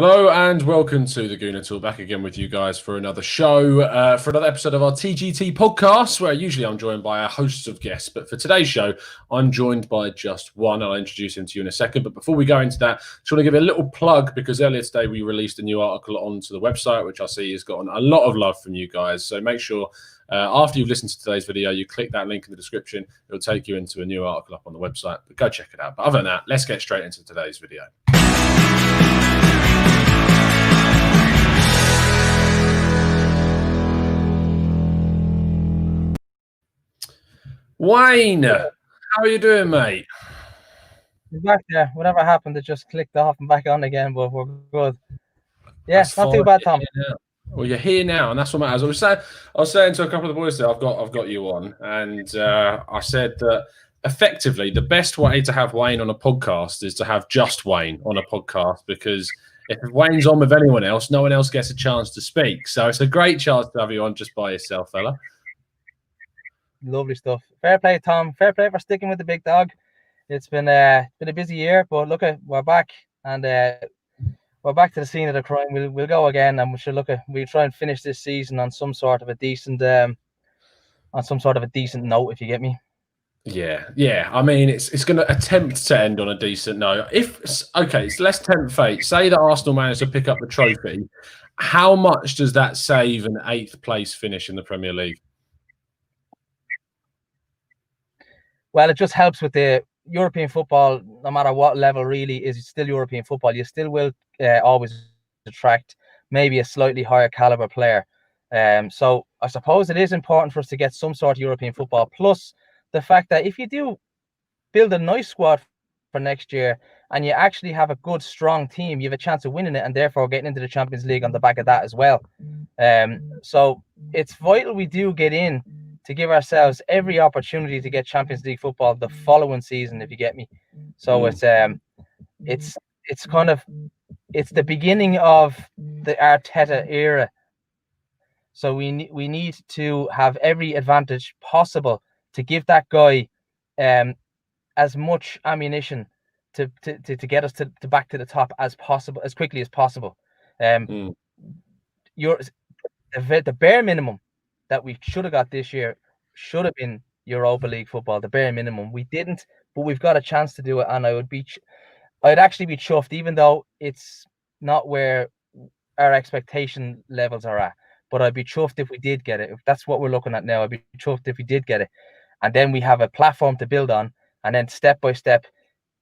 Hello and welcome to the Gooner Tool. Back again with you guys for another show, for another episode of our TGT podcast, where usually I'm joined by a host of guests. But for today's show, I'm joined by just one. I'll introduce him to you in a second. But before we go into that, just want to give a little plug because earlier today we released a new article onto the website, which I see has gotten a lot of love from you guys. So make sure after you've listened to today's video, you click that link in the description. It'll take you into a new article up on the website. But go check it out. But other than that, let's get straight into today's video. Wayne, how are you doing, mate? We're back there. Whatever happened, it just clicked off and back on again, but we're good. Yeah, That's not fine. too bad, Tom. Well, you're here now, and that's what matters. I was saying to a couple of the boys there, I've got you on, and I said that effectively the best way to have Wayne on a podcast is to have just Wayne on a podcast, because if Wayne's on with anyone else, no one else gets a chance to speak. So it's a great chance to have you on just by yourself, fella. Lovely stuff. Fair play, Tom. Fair play for sticking with the big dog. It's been a busy year, but look, we're back, and we're back to the scene of the crime. We'll go again, and we'll try and finish this season on some sort of a decent note, if you get me. Yeah. I mean, it's going to attempt to end on a decent note. So let's tempt fate. Say that Arsenal manage to pick up the trophy. How much does that save an 8th place finish in the Premier League? Well, it just helps with the European football. No matter what level, really, is still European football. You still will always attract maybe a slightly higher caliber player. So I suppose it is important for us to get some sort of European football. Plus the fact that if you do build a nice squad for next year and you actually have a good, strong team, you have a chance of winning it and therefore getting into the Champions League on the back of that as well. So it's vital we do get in to give ourselves every opportunity to get Champions League football the following season, if you get me. So it's the beginning of the Arteta era. So we need to have every advantage possible to give that guy as much ammunition to get us to back to the top as possible, as quickly as possible. The bare minimum that we should have got this year should have been Europa League football, the bare minimum. We didn't, but we've got a chance to do it, and I'd actually be chuffed, even though it's not where our expectation levels are at. But I'd be chuffed if we did get it. If that's what we're looking at now, I'd be chuffed if we did get it. And then we have a platform to build on, and then step by step,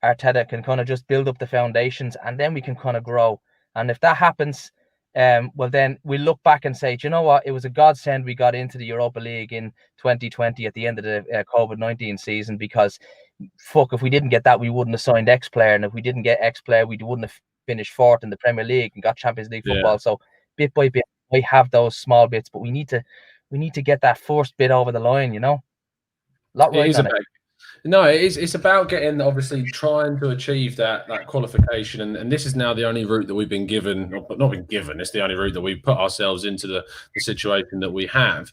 Arteta can kind of just build up the foundations, and then we can kind of grow. And if that happens, well, then we look back and say, do you know what? It was a godsend we got into the Europa League in 2020 at the end of the COVID-19 season, because if we didn't get that, we wouldn't have signed X player, and if we didn't get X player, we wouldn't have finished 4th in the Premier League and got Champions League football. So bit by bit, we have those small bits, but we need to get that first bit over the line. A lot right on it. No, it's about getting, obviously, trying to achieve that qualification, and this is now the only route that we've been given, or not been given. It's the only route that we've put ourselves into the situation that we have.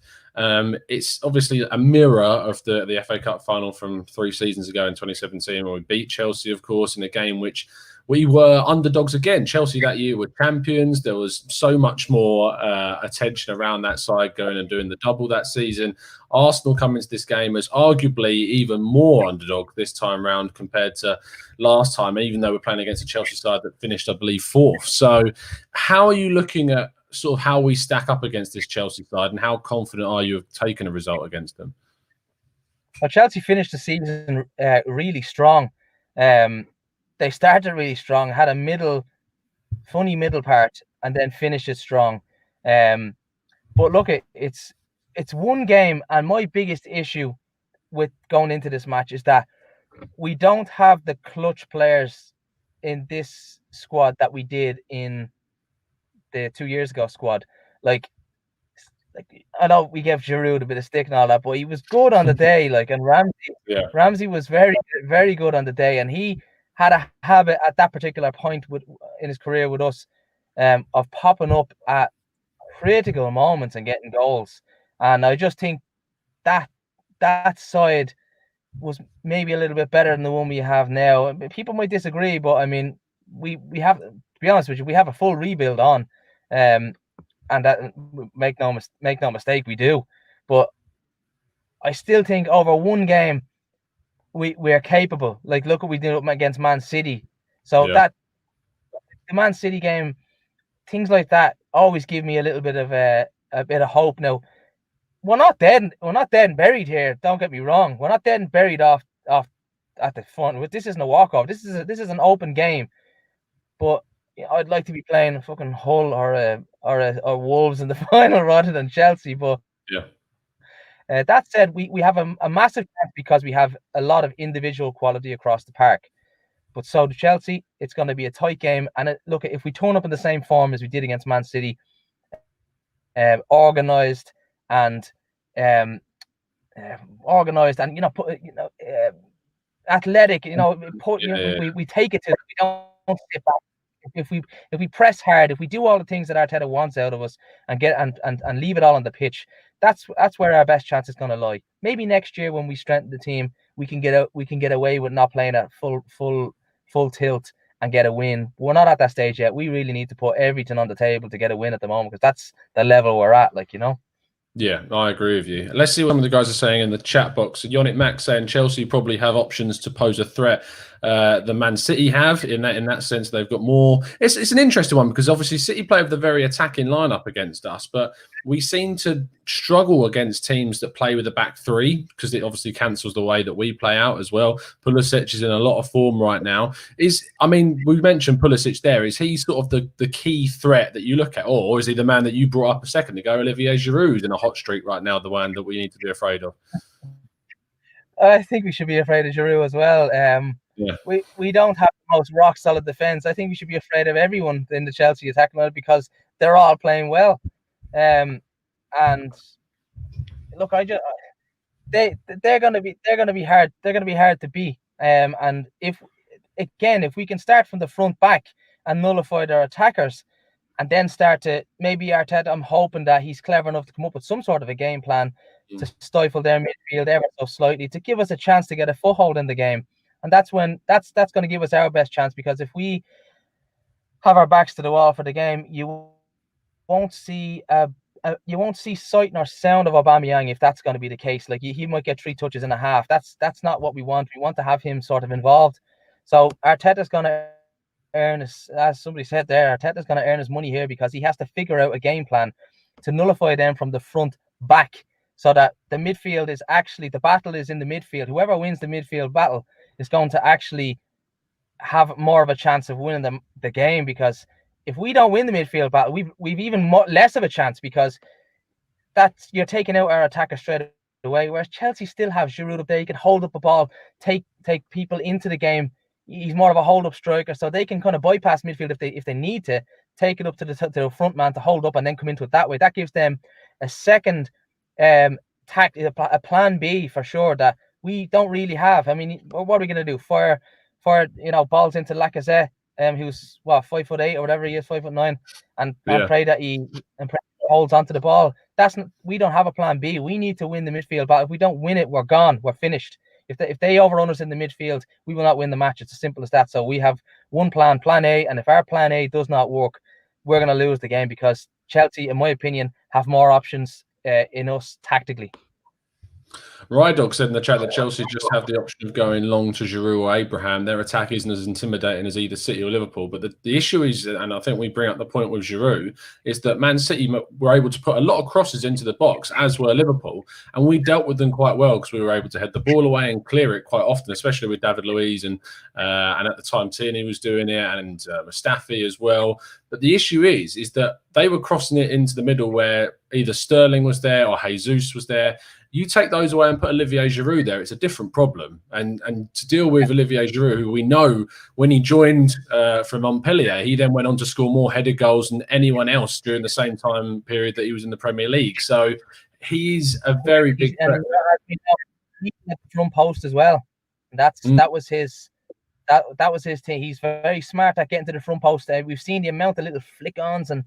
It's obviously a mirror of the FA Cup final from 3 seasons ago in 2017, where we beat Chelsea, of course, in a game which we were underdogs again. Chelsea that year were champions. There was so much more attention around that side going and doing the double that season. Arsenal come into this game as arguably even more underdog this time round compared to last time, even though we're playing against a Chelsea side that finished, I believe, 4th. So how are you looking at sort of how we stack up against this Chelsea side, and how confident are you of taking a result against them? Well, Chelsea finished the season really strong. They started really strong, had a funny middle part, and then finished it strong. But look, it's one game, and my biggest issue with going into this match is that we don't have the clutch players in this squad that we did in the 2 years ago squad. Like I know we gave Giroud a bit of stick and all that, but he was good on the day. And Ramsey was very, very good on the day, and he had a habit at that particular point in his career with us of popping up at critical moments and getting goals. And I just think that side was maybe a little bit better than the one we have now. People might disagree, but I mean, we have be honest with you, we have a full rebuild on, and that make no mistake, we do. But I still think over one game we are capable. Like, look what we did against Man City. So that the Man City game, things like that always give me a little bit of hope. Now, we're not dead and buried here. Don't get me wrong. We're not dead and buried off at the front. This isn't a walkover. This is an open game. But I'd like to be playing fucking Hull or Wolves in the final rather than Chelsea. But that said, we have a massive chance because we have a lot of individual quality across the park. But so to Chelsea, it's going to be a tight game. And look, if we turn up in the same form as we did against Man City, organised and athletic, we take it to them. We don't sit back. If we press hard, if we do all the things that Arteta wants out of us and get and leave it all on the pitch, that's where our best chance is going to lie. Maybe next year when we strengthen the team, we can get away with not playing at full tilt and get a win. We're not at that stage yet. We really need to put everything on the table to get a win at the moment, because that's the level we're at, like, you know. Yeah, I agree with you. Let's see what some of the guys are saying in the chat box. Yonic Max saying Chelsea probably have options to pose a threat than Man City have. In that sense, they've got more. It's an interesting one because obviously City play with a very attacking lineup against us, but we seem to struggle against teams that play with a back three because it obviously cancels the way that we play out as well. Pulisic is in a lot of form right now. We mentioned Pulisic there. Is he sort of the key threat that you look at, or is he the man that you brought up a second ago, Olivier Giroud, in a hot streak right now, the one that we need to be afraid of? I think we should be afraid of Giroud as well. We don't have the most rock solid defense. I think we should be afraid of everyone in the Chelsea attacking line because they're all playing well. And look, they're gonna be hard. They're gonna be hard to beat. And if we can start from the front back and nullify their attackers, and then start to maybe Arteta, I'm hoping that he's clever enough to come up with some sort of a game plan to stifle their midfield ever so slightly to give us a chance to get a foothold in the game. And that's when that's going to give us our best chance, because if we have our backs to the wall for the game, you won't see sight nor sound of Aubameyang if that's going to be the case. Like, he might get 3 touches in a half. That's not what we want. We want to have him sort of involved. So Arteta's going to earn his, as somebody said there, Arteta's going to earn his money here because he has to figure out a game plan to nullify them from the front back, so that the midfield is actually, the battle is in the midfield. Whoever wins the midfield battle is going to actually have more of a chance of winning the game, because if we don't win the midfield battle, we've even less of a chance, because that's, you're taking out our attacker straight away, whereas Chelsea still have Giroud up there. He can hold up the ball, take people into the game. He's more of a hold-up striker, so they can kind of bypass midfield if they need to, take it up to the front man to hold up and then come into it that way. That gives them a second a plan B for sure that we don't really have. I mean, what are we going to do? Fire balls into Lacazette, who's 5'8" or whatever he is, 5'9", and pray that he holds onto the ball. We don't have a plan B. We need to win the midfield battle. If we don't win it, we're gone. We're finished. If they overrun us in the midfield, we will not win the match. It's as simple as that. So we have one plan A, and if our plan A does not work, we're going to lose the game, because Chelsea, in my opinion, have more options in us tactically. Rydog said in the chat that Chelsea just have the option of going long to Giroud or Abraham. Their attack isn't as intimidating as either City or Liverpool. But the issue is, and I think we bring up the point with Giroud, is that Man City were able to put a lot of crosses into the box, as were Liverpool. And we dealt with them quite well because we were able to head the ball away and clear it quite often, especially with David Luiz and at the time Tierney was doing it, and Mustafi as well. But the issue is that they were crossing it into the middle where either Sterling was there or Jesus was there. You take those away and put Olivier Giroud there, it's a different problem. And to deal with Olivier Giroud, who we know when he joined from Montpellier, he then went on to score more headed goals than anyone else during the same time period that he was in the Premier League. So he's a very big threat. He's at the front post as well. And that was his thing. He's very smart at getting to the front post. We've seen the amount of little flick-ons and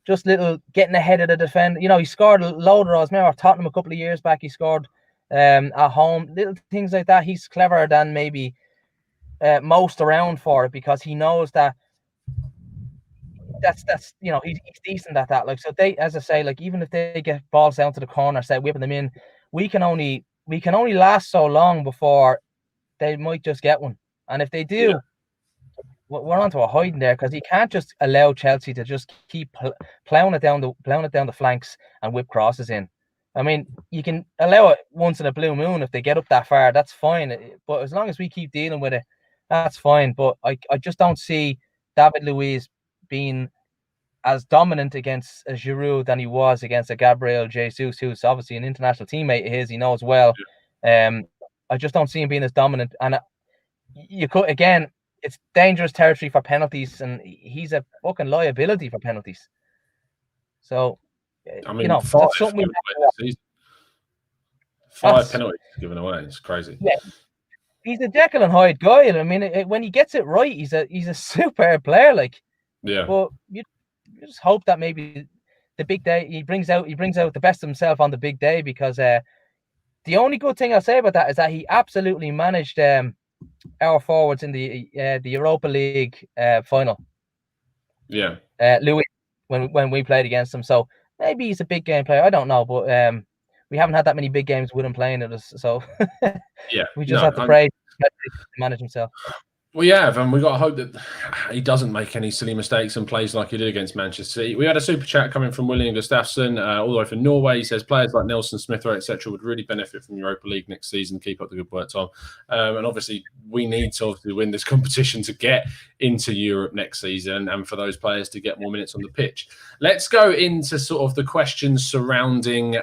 just little getting ahead of the defender. He scored a load of those. Remember Tottenham a couple of years back, he scored at home. Little things like that. He's cleverer than maybe most around for it, because he knows that that's he's decent at that. Like, so they, as I say, like, even if they get balls down to the corner, start whipping them in, we can only last so long before they might just get one. And if they do, we're onto a hiding there, because he can't just allow Chelsea to just keep plowing it down the flanks and whip crosses in. I mean, you can allow it once in a blue moon if they get up that far, that's fine. But as long as we keep dealing with it, that's fine. But I just don't see David Luiz being as dominant against a Giroud than he was against a Gabriel Jesus, who's obviously an international teammate of his. He knows well. I just don't see him being as dominant. And you could, again, it's dangerous territory for penalties, and he's a fucking liability for penalties. So, I mean, that's something we have to 5 penalties given away. It's crazy. Yeah, he's a Jekyll and Hyde guy. I mean, when he gets it right, he's a superb player. Like, but you just hope that maybe the big day he brings out the best of himself on the big day, because the only good thing I'll say about that is that he absolutely managed our forwards in the Europa League final. Yeah, Louis, when we played against him, so maybe he's a big game player. I don't know, but we haven't had that many big games with him playing at us, so we just have to pray to manage himself. We have, and we got to hope that he doesn't make any silly mistakes and plays like he did against Manchester City. We had a super chat coming from William Gustafsson, all the way from Norway. He says players like Nelson, Smith, etc., would really benefit from Europa League next season. Keep up the good work, Tom. And obviously, we need to obviously win this competition to get into Europe next season, and for those players to get more minutes on the pitch. Let's go into sort of the questions surrounding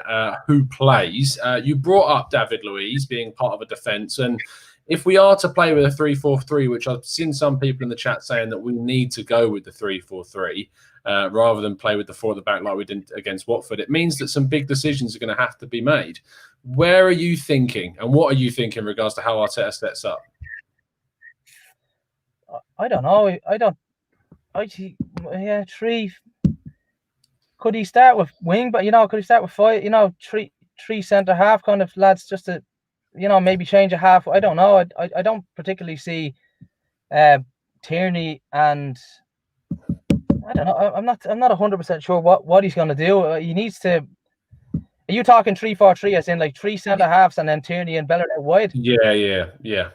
who plays. You brought up David Luiz being part of a defence, and if we are to play with a 3-4-3, which I've seen some people in the chat saying that we need to go with the 3-4-3 rather than play with the 4 at the back like we did against Watford, it means that some big decisions are going to have to be made. Where are you thinking, and what are you thinking in regards to how Arteta sets up? I don't know. Three. Could he start with wing? But could he start with 5? Three centre half kind of lads, just to maybe change a half. I don't know. I don't particularly see Tierney, and I don't know. I'm not 100% sure what he's going to do. He needs to. Are you talking 3-4-3 as in like 3 centre halves and then Tierney and Bellerin out wide? Yeah.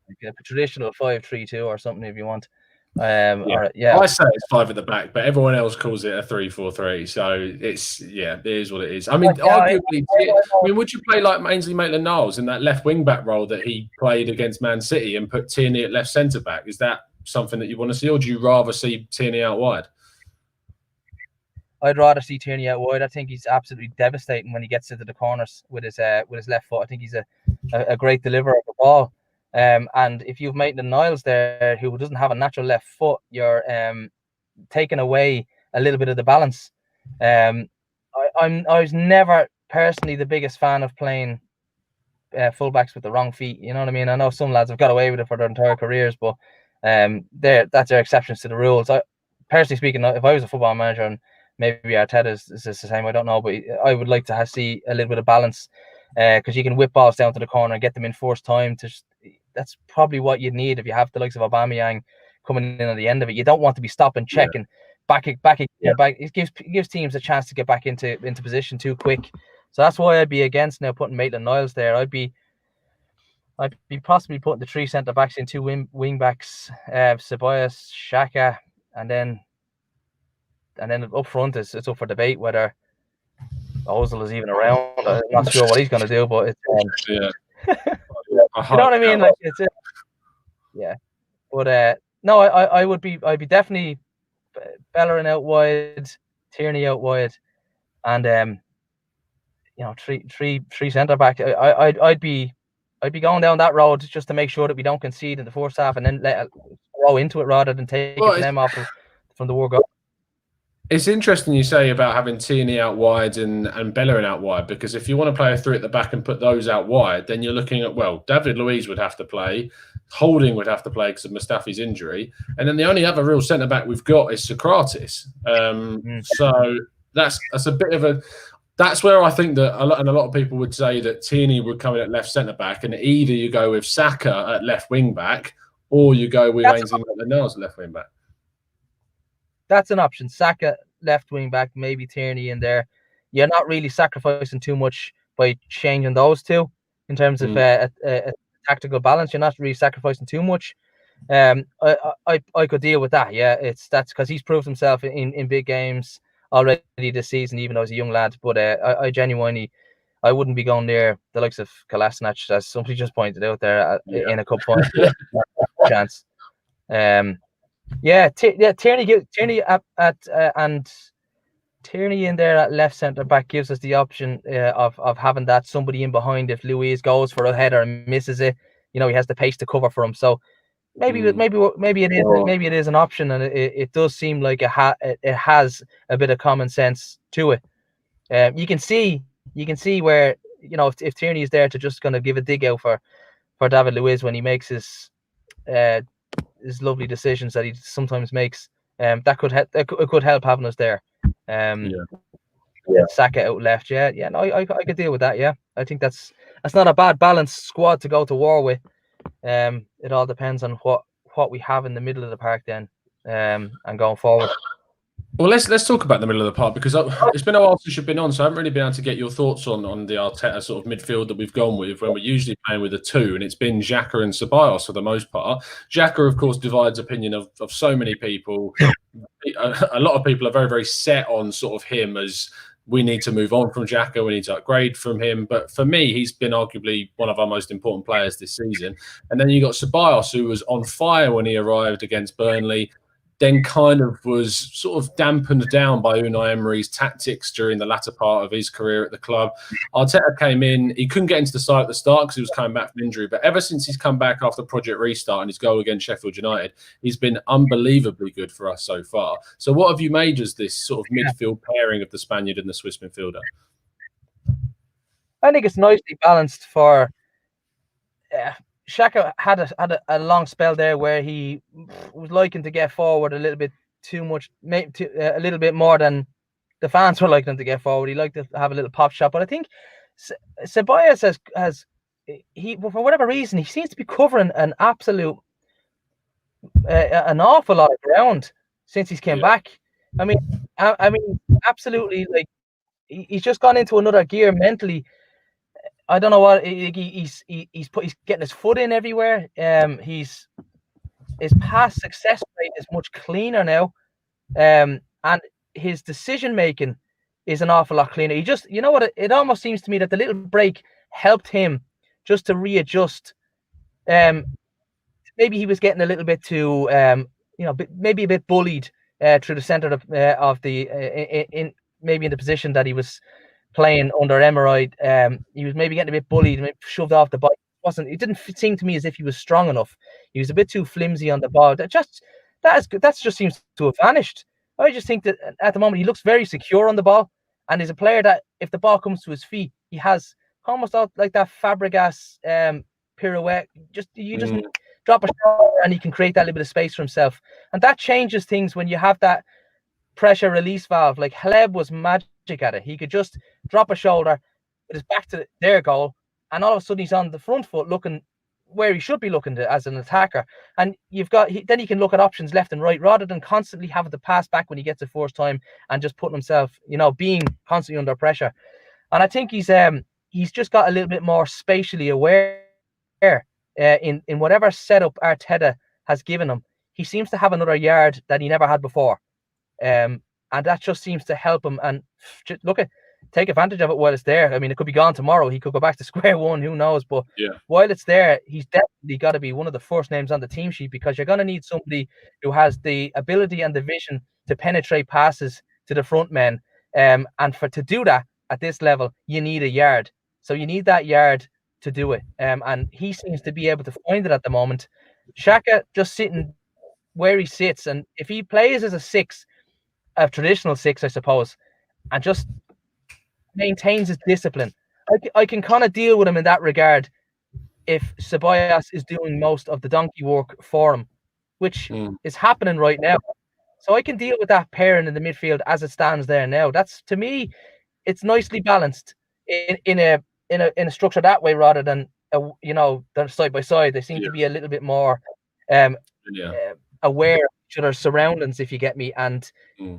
Like a traditional 5-3-2 or something if you want. I say it's 5 at the back, but everyone else calls it a 3-4-3. So it is what it is. I mean, arguably, would you play like Ainsley Maitland-Niles in that left wing back role that he played against Man City and put Tierney at left centre back? Is that something that you want to see, or do you rather see Tierney out wide? I'd rather see Tierney out wide. I think he's absolutely devastating when he gets into the corners with his left foot. I think he's a great deliverer of the ball. And if you've Maitland-Niles there who doesn't have a natural left foot, you're taking away a little bit of the balance. I was never personally the biggest fan of playing fullbacks with the wrong feet. You know what I mean? I know some lads have got away with it for their entire careers, but that's their exceptions to the rules. Personally speaking, if I was a football manager, and maybe Arteta is the same, I don't know, but I would like to see a little bit of balance, because you can whip balls down to the corner and get them in forced time. That's probably what you need if you have the likes of Aubameyang coming in at the end of it. You don't want to be stopping, checking, back. It gives teams a chance to get back into position too quick. So that's why I'd be against now putting Maitland-Niles there. I'd be possibly putting the 3 centre backs in 2 wing backs, Ceballos, Xhaka, and then up front it's up for debate whether Ozil is even around. I'm not sure what he's going to do, but it's you know what I mean? Like But no, I'd be definitely Bellerin out wide, Tierney out wide, and three centre back. I'd be going down that road just to make sure that we don't concede in the first half and then let throw into it rather than taking them off from the World Cup. It's interesting you say about having Tierney out wide and Bellerin out wide, because if you want to play a 3 at the back and put those out wide, then you're looking at, well, David Luiz would have to play, Holding would have to play because of Mustafi's injury, and then the only other real centre back we've got is Socrates. So that's a bit of a. That's where I think that a lot of people would say that Tierney would come in at left centre back, and either you go with Saka at left wing back, or you go with Ainsley Maitland-Niles at left wing back. that's an option. Saka left wing back, maybe Tierney in there. You're not really sacrificing too much by changing those two in terms of a tactical balance. You're not really sacrificing too much. I could deal with that. Yeah, that's because he's proved himself in big games already this season, even though he's a young lad. But I genuinely, I wouldn't be going near the likes of Kolasinac, as somebody just pointed out there, in a cup final. Chance. Tierney and Tierney in there at left centre back gives us the option of having that somebody in behind if Luiz goes for a header and misses it. He has the pace to cover for him. So maybe it is an option, and it does seem like it has a bit of common sense to it. You can see where if Tierney is there to just kind of give a dig out for David Luiz when he makes his lovely decisions that he sometimes makes. That could help having us there. Saka out left. No, I could deal with that. Yeah, I think that's not a bad balanced squad to go to war with. It all depends on what we have in the middle of the park then, and going forward. Well, let's talk about the middle of the park, because it's been a while since you've been on, so I haven't really been able to get your thoughts on the Arteta sort of midfield that we've gone with, when we're usually playing with a two, and it's been Xhaka and Ceballos for the most part. Xhaka, of course, divides opinion of so many people. A lot of people are very, very set on sort of him as we need to move on from Xhaka, we need to upgrade from him. But for me, he's been arguably one of our most important players this season. And then you got Ceballos, who was on fire when he arrived against Burnley, then kind of was sort of dampened down by Unai Emery's tactics during the latter part of his career at the club. Arteta came in. He couldn't get into the side at the start because he was coming back from injury. But ever since he's come back after Project Restart and his goal against Sheffield United, he's been unbelievably good for us so far. So what have you made as this sort of midfield pairing of the Spaniard and the Swiss midfielder? I think it's nicely balanced for... Xhaka had a long spell there where he was liking to get forward a little bit too much, a little bit more than the fans were liking to get forward. He liked to have a little pop shot, but I think Ceballos has for whatever reason, he seems to be covering an awful lot of ground since he's came back. I mean, absolutely, like he's just gone into another gear mentally. I don't know what he's getting his foot in everywhere. His past success rate is much cleaner now, and his decision making is an awful lot cleaner. He just, it almost seems to me that the little break helped him just to readjust. Maybe he was getting a little bit too, maybe a bit bullied through the center of the maybe in the position that he was playing under Emery. He was maybe getting a bit bullied, maybe shoved off the ball. It didn't seem to me as if he was strong enough. He was a bit too flimsy on the ball. That just seems to have vanished. I just think that at the moment he looks very secure on the ball, and is a player that if the ball comes to his feet, he has almost like that Fabregas pirouette. You just drop a shot and he can create that little bit of space for himself, and that changes things when you have that pressure release valve. Like Haleb was magic at it. He could just drop a shoulder with his back to their goal, and all of a sudden he's on the front foot looking where he should be looking as an attacker. And then he can look at options left and right rather than constantly having to pass back when he gets it first time and just putting himself, being constantly under pressure. And I think he's just got a little bit more spatially aware in whatever setup Arteta has given him. He seems to have another yard that he never had before. And that just seems to help him, and take advantage of it while it's there. I mean, it could be gone tomorrow. He could go back to square one. Who knows? But while it's there, he's definitely got to be one of the first names on the team sheet, because you're going to need somebody who has the ability and the vision to penetrate passes to the front men. And to do that at this level, you need a yard. So you need that yard to do it. And he seems to be able to find it at the moment. Xhaka just sitting where he sits, and if he plays as a traditional six, I suppose, and just maintains his discipline, I can kind of deal with him in that regard if Ceballos is doing most of the donkey work for him, which is happening right now. So I can deal with that pairing in the midfield as it stands there now. That's, to me, it's nicely balanced in a structure that way, rather than they're side by side. They seem to be a little bit more aware of each other's surroundings, if you get me, and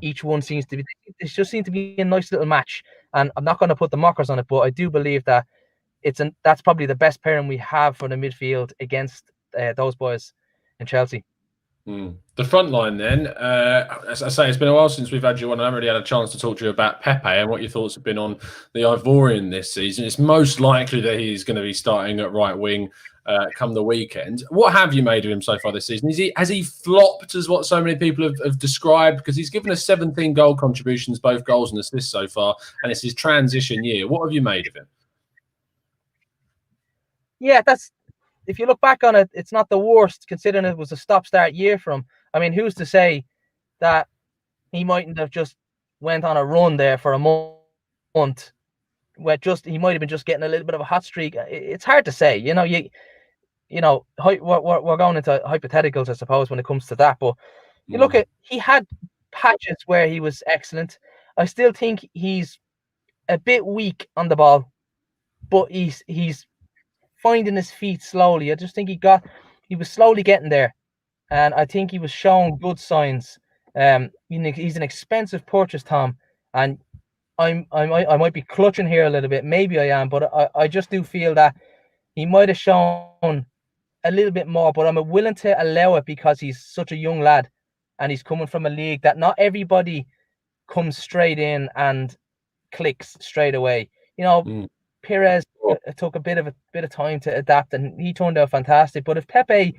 each one seems to be, it just seems to be a nice little match. And I'm not going to put the mockers on it, but I do believe that that's probably the best pairing we have for the midfield against those boys in Chelsea. The front line then, as I say, it's been a while since we've had you on. I haven't really had a chance to talk to you about Pepe and what your thoughts have been on the Ivorian this season. It's most likely that he's going to be starting at right wing come the weekend. What have you made of him so far this season? Has he flopped as what so many people have described? Because he's given us 17 goal contributions, both goals and assists so far, and it's his transition year. What have you made of him? Yeah, if you look back on it, it's not the worst, considering it was a stop-start year for him. I mean, who's to say that he mightn't have just went on a run there for a month, where he might have been just getting a little bit of a hot streak. It's hard to say. We're going into hypotheticals, I suppose, when it comes to that. But you look at, he had patches where he was excellent. I still think he's a bit weak on the ball, but he's finding his feet slowly. I just think he was slowly getting there, and I think he was showing good signs. He's an expensive purchase, Tom, and I might be clutching here a little bit. Maybe I am, but I just do feel that he might have shown a little bit more. But I'm willing to allow it because he's such a young lad, and he's coming from a league that not everybody comes straight in and clicks straight away. Perez took a bit of time to adapt, and he turned out fantastic. But if Pepe,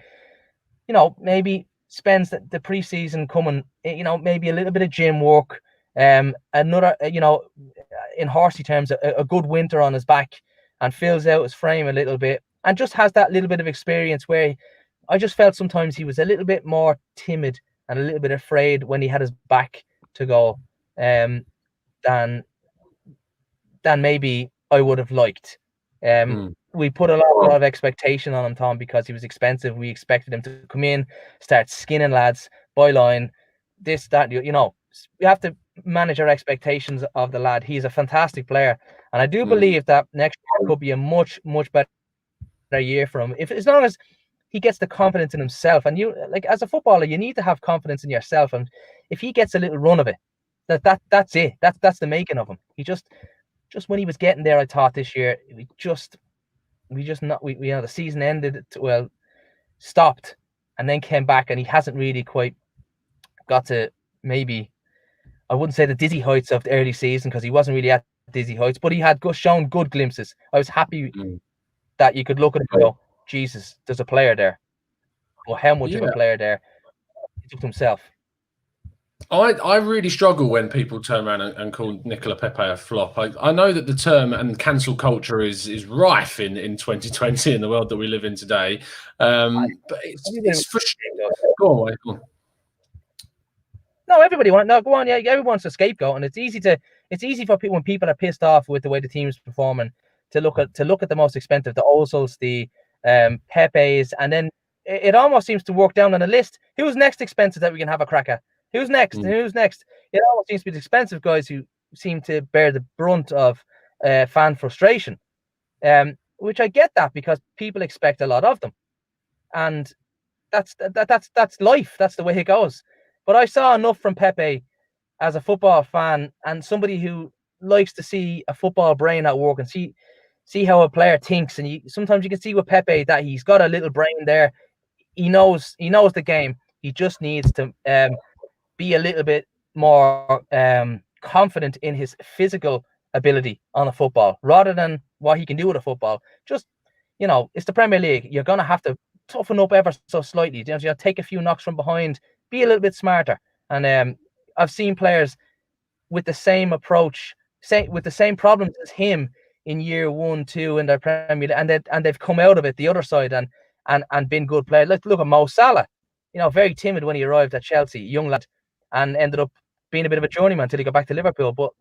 maybe spends the preseason coming, maybe a little bit of gym work, another, in horsey terms, a good winter on his back, and fills out his frame a little bit, and just has that little bit of experience where I just felt sometimes he was a little bit more timid and a little bit afraid when he had his back to goal, than maybe I would have liked. We put a lot of expectation on him, Tom, because he was expensive. We expected him to come in, start skinning lads, byline, this, that, we have to manage our expectations of the lad. He's a fantastic player, and I do believe that next year could be a much, much better year for him, as long as he gets the confidence in himself. And as a footballer, you need to have confidence in yourself, and if he gets a little run of it, that's it. That's the making of him. He just when he was getting there, I thought this year the season ended, stopped, and then came back, and he hasn't really quite got to, maybe, I wouldn't say the dizzy heights of the early season, because he wasn't really at dizzy heights, but he had shown good glimpses. I was happy that you could look at him and go, Jesus, there's a player there. Well, how much of a player there? He took himself. I really struggle when people turn around and call Nicolas Pepe a flop. I know that the term and cancel culture is rife in 2020 in the world that we live in today. But it's frustrating. Go on. No, everybody wants. No, go on. Yeah, everyone's a scapegoat, and it's easy for people, when people are pissed off with the way the team's performing, to look at the most expensive, the Ozils, the Pepes, and then it almost seems to work down on a list. Who's next expensive that we can have a crack at? Who's next? And who's next? It almost seems to be the expensive guys who seem to bear the brunt of fan frustration, which I get that, because people expect a lot of them, and that's life. That's the way it goes. But I saw enough from Pepe as a football fan and somebody who likes to see a football brain at work and see how a player thinks. And sometimes you can see with Pepe that he's got a little brain there. He knows the game. He just needs to be a little bit more confident in his physical ability on a football, rather than what he can do with a football. Just, it's the Premier League. You're going to have to toughen up ever so slightly. Take a few knocks from behind, be a little bit smarter. And I've seen players with the same approach, with the same problems as him in year 1, 2 in their Premier League, and they've come out of it the other side and been good players. Look at Mo Salah, very timid when he arrived at Chelsea, young lad, and ended up being a bit of a journeyman until he got back to Liverpool. But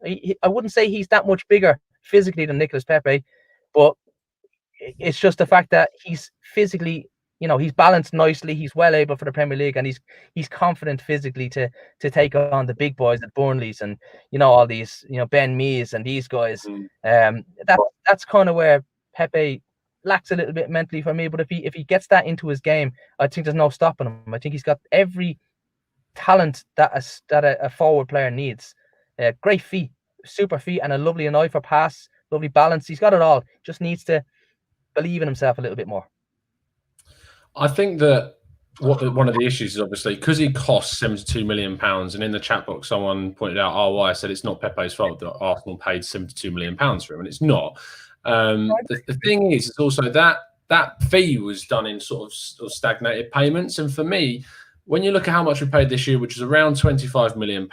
I wouldn't say he's that much bigger physically than Nicolas Pepe, but it's just the fact that he's physically, he's balanced nicely. He's well able for the Premier League, and he's confident physically to take on the big boys at Burnley's and all these, Ben Mees and these guys. That's kind of where Pepe lacks a little bit mentally for me. But if he gets that into his game, I think there's no stopping him. I think he's got every talent that a forward player needs. Great feet, super feet, and a lovely eye for pass, lovely balance. He's got it all. Just needs to believe in himself a little bit more. I think that one of the issues is obviously because he costs £72 million, and in the chat box someone pointed out, I said it's not Pepe's fault that Arsenal paid £72 million for him, and it's not. The thing is, it's also that fee was done in sort of stagnated payments, and for me, when you look at how much we paid this year, which is around £25 million,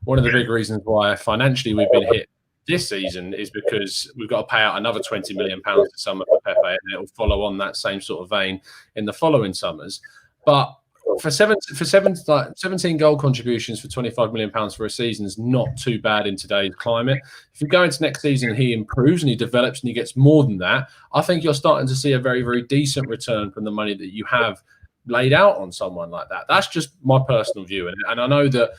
one of the big reasons why financially we've been hit this season is because we've got to pay out another £20 million this summer for Pepe, and it'll follow on that same sort of vein in the following summers. But for 17 goal contributions for £25 million for a season is not too bad in today's climate. If you go into next season and he improves and he develops and he gets more than that, I think you're starting to see a very, very decent return from the money that you have laid out on someone like that. That's just my personal view. And I know that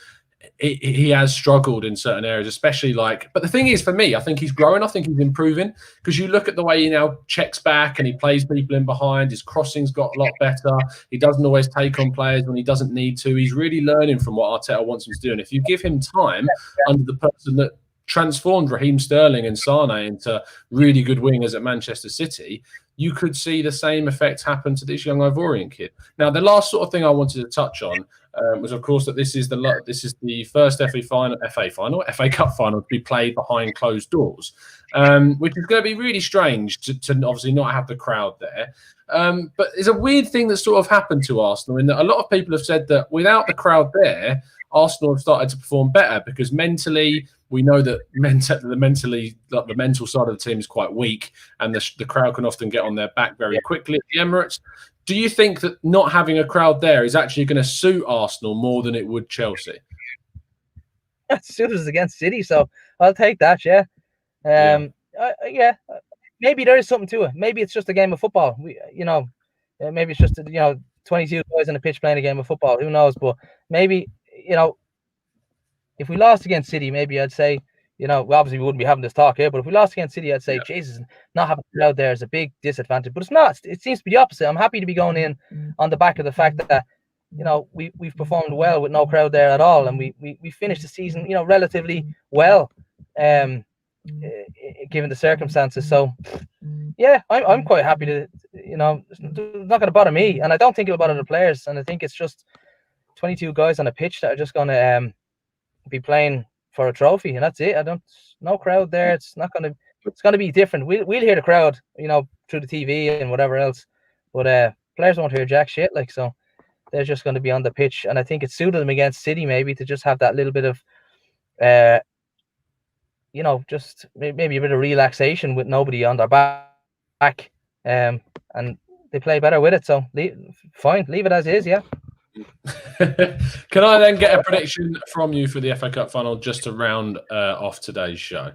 he has struggled in certain areas, especially but the thing is, for me, I think he's growing. I think he's improving, because you look at the way he now checks back and he plays people in behind. His crossing's got a lot better. He doesn't always take on players when he doesn't need to. He's really learning from what Arteta wants him to do. And if you give him time under the person that transformed Raheem Sterling and Sane into really good wingers at Manchester City, you could see the same effect happen to this young Ivorian kid. Now, the last sort of thing I wanted to touch on was, of course, that this is the first FA Cup final to be played behind closed doors, which is going to be really strange to obviously not have the crowd there. But there's a weird thing that sort of happened to Arsenal, in that a lot of people have said that without the crowd there, Arsenal have started to perform better, because mentally, we know that the mental side of the team is quite weak, and the crowd can often get on their back very quickly at the Emirates. Do you think that not having a crowd there is actually going to suit Arsenal more than it would Chelsea? It suits us against City, so I'll take that. Yeah. Maybe there is something to it. Maybe it's just a game of football. Maybe it's just 22 guys on the pitch playing a game of football. Who knows? But maybe if we lost against City, maybe I'd say, obviously we wouldn't be having this talk here, but if we lost against City, I'd say, Jesus, not having a crowd there is a big disadvantage. But it's not. It seems to be the opposite. I'm happy to be going in on the back of the fact that, we've performed well with no crowd there at all, and we finished the season, relatively well, given the circumstances. So, yeah, I'm quite happy to, it's not going to bother me, and I don't think it'll bother the players. And I think it's just 22 guys on a pitch that are just going to be playing for a trophy, and that's it. No crowd there. It's going to be different. We'll hear the crowd, through the TV and whatever else, but players won't hear jack shit. So they're just going to be on the pitch, and I think it suited them against City maybe to just have that little bit of, just maybe a bit of relaxation with nobody on their back, and they play better with it. So fine, leave it as is. Yeah. Can I then get a prediction from you for the FA Cup final, just to round off today's show?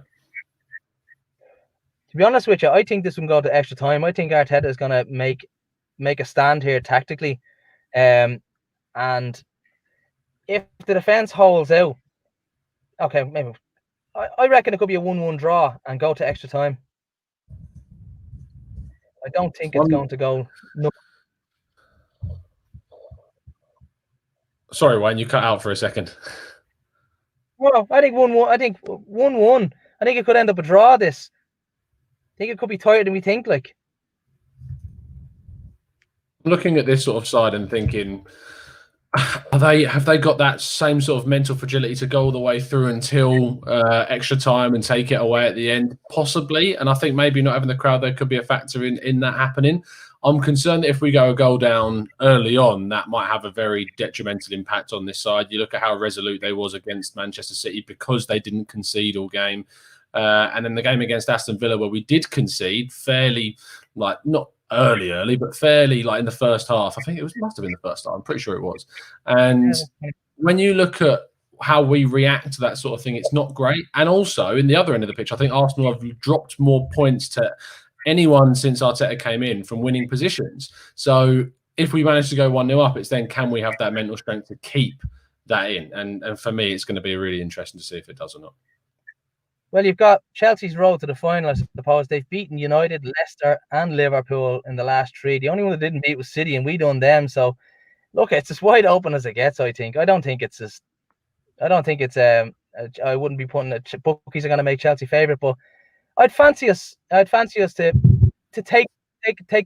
To be honest with you, I think this will go to extra time. I think Arteta is going to make a stand here tactically, and if the defense holds out, okay, maybe I reckon it could be a 1-1 draw and go to extra time. I don't think it's going to go. No. Sorry, Wayne, you cut out for a second. Well, I think 1-1. I think 1-1. I think it could end up a draw. This. I think it could be tighter than we think. Looking at this sort of side and thinking, have they got that same sort of mental fragility to go all the way through until extra time and take it away at the end? Possibly. And I think maybe not having the crowd there could be a factor in that happening. I'm concerned that if we go a goal down early on, that might have a very detrimental impact on this side. You look at how resolute they was against Manchester City because they didn't concede all game. And then the game against Aston Villa, where we did concede fairly, not early, but fairly in the first half. I think must have been the first half. I'm pretty sure it was. And when you look at how we react to that sort of thing, it's not great. And also, in the other end of the pitch, I think Arsenal have dropped more points to anyone since Arteta came in from winning positions. So if we manage to go 1-0 up, it's then, can we have that mental strength to keep that in? And for me, it's going to be really interesting to see if it does or not. Well, you've got Chelsea's road to the final, I suppose. They've beaten United, Leicester and Liverpool in the last three. The only one that didn't beat was City, and we done them. So look, it's as wide open as it gets. I think. I don't think it's as. I don't think it's I wouldn't be putting bookies are going to make Chelsea favourite, but I'd fancy us. I'd fancy us to take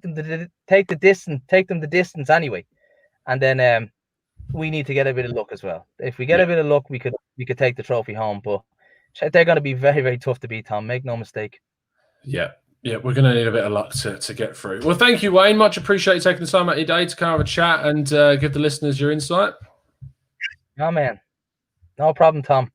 them the distance anyway, and then we need to get a bit of luck as well. If we get a bit of luck, we could take the trophy home. But they're going to be very, very tough to beat, Tom. Make no mistake. Yeah. Yeah, we're going to need a bit of luck to get through. Well, thank you, Wayne. Much appreciate you taking the time out of your day to kind of have a chat and give the listeners your insight. Oh, man. No problem, Tom.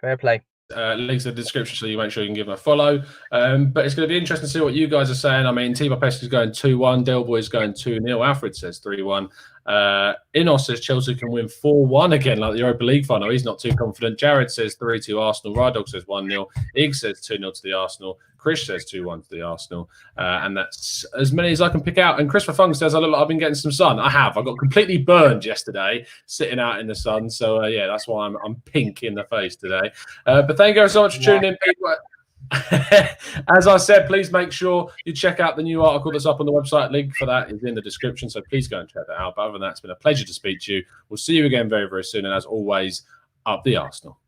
Fair play. Links in the description so you make sure you can give them a follow. But it's going to be interesting to see what you guys are saying. I mean, T-Boy is going 2-1. Del Boy's going 2-0. Alfred says 3-1. Inos says Chelsea can win 4-1 again, like the Europa League final. He's not too confident. Jared says 3-2 Arsenal. Rydog says 1-0. Ig says 2-0 to the Arsenal. Chris says 2-1 to the Arsenal. And that's as many as I can pick out. And Christopher Fung says, I look like I've been getting some sun. I have. I got completely burned yesterday sitting out in the sun. So, yeah, that's why I'm pink in the face today. But thank you so much for tuning in, people. As I said, please make sure you check out the new article that's up on the website. Link for that is in the description, so please go and check that out. But other than that, it's been a pleasure to speak to you. We'll see you again very, very soon. And as always, up the Arsenal.